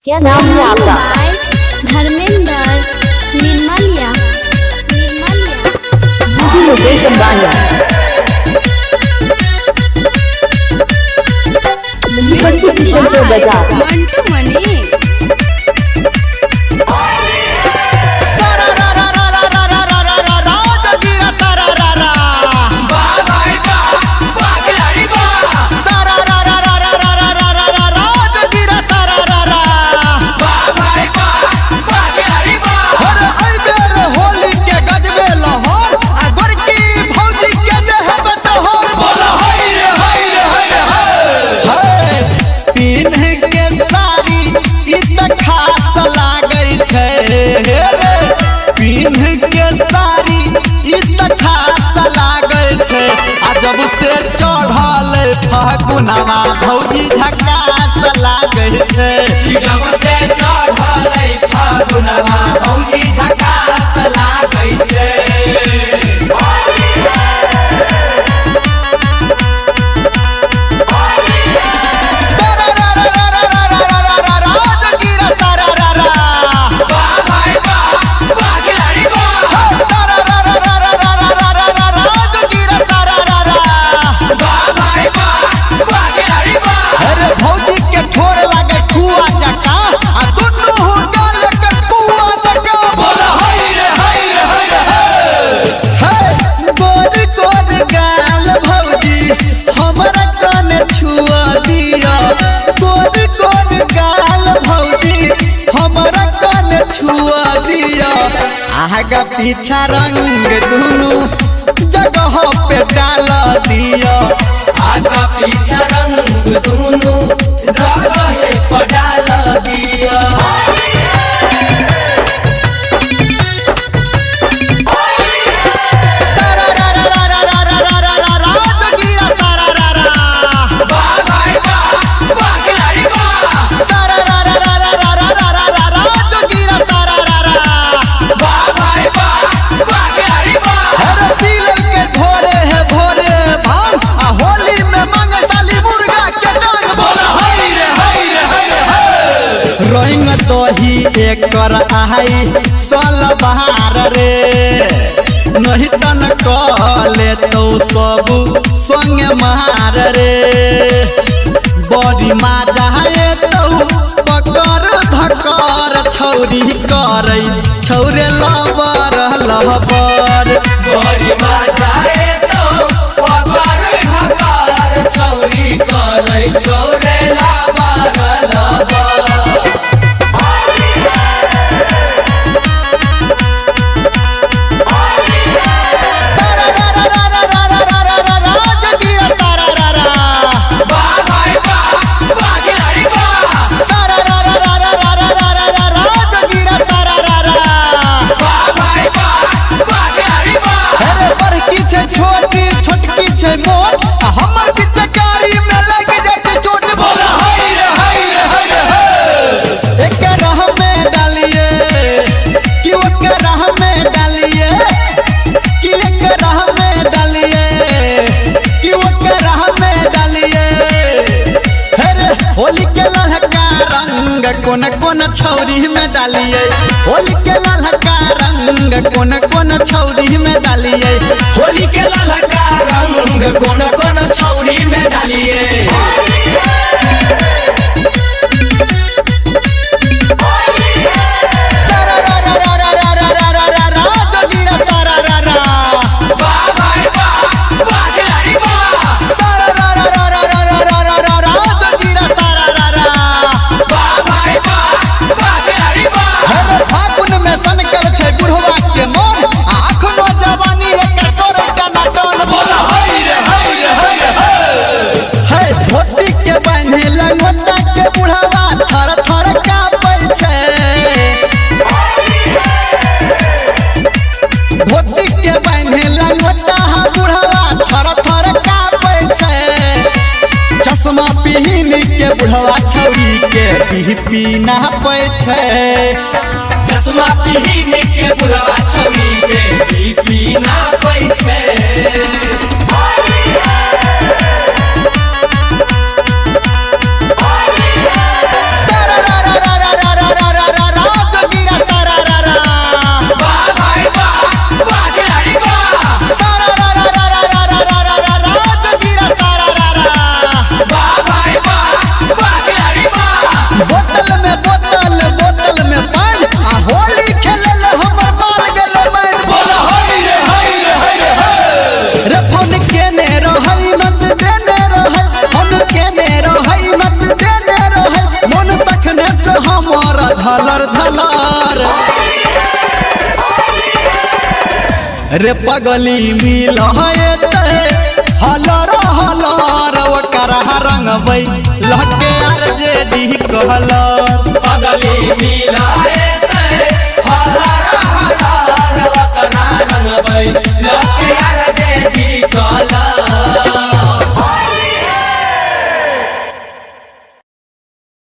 क्या नाम है आपका? धर्मेंद्र निर्मलिया। मुझे मुकेश अंबानी। बच्चे किशोर को बाजार। मंटू मनी। पिन्ह के साड़ी खास लागल छै आ जब से चढ़ल फगुनवा भौजी झकास लागल छै। जब से चढ़ल फगुनवा भौजी झकास लागल छै। छुआ दिया आगा पीछा रंग दुनू जगह पे डाल दिया। आगा पीछा रंग दुनू जगह पे डाल दिया। रंग दही एकर आई सल बहार रे नहीं तन कले तो सब संग मार रे बड़ी माजा तो पकड़ धकर छौरी करे छौरे लबर लबर बड़ी माजा तो पकड़ धकर छौरी करे छौरे लबर लबर। होली के ललका रंग कोन कोन छौरी में डालिए। होली के ललका रंग कोन कोन छौरी में डालिए। होली के ललका रंग कोन कोन छौरी में डालिए। चश्मा पीन के बुढ़वा छौरी के पी ना पै छै। चश्मा पीन के बुढ़वा छौरी के पी ना पै छै। कमर झलर झलर रे पगली मिल हलर हलर ओकरा रंगबै लहके RJD कहलर पगली मिलाए हलार हलार वतना रंगबै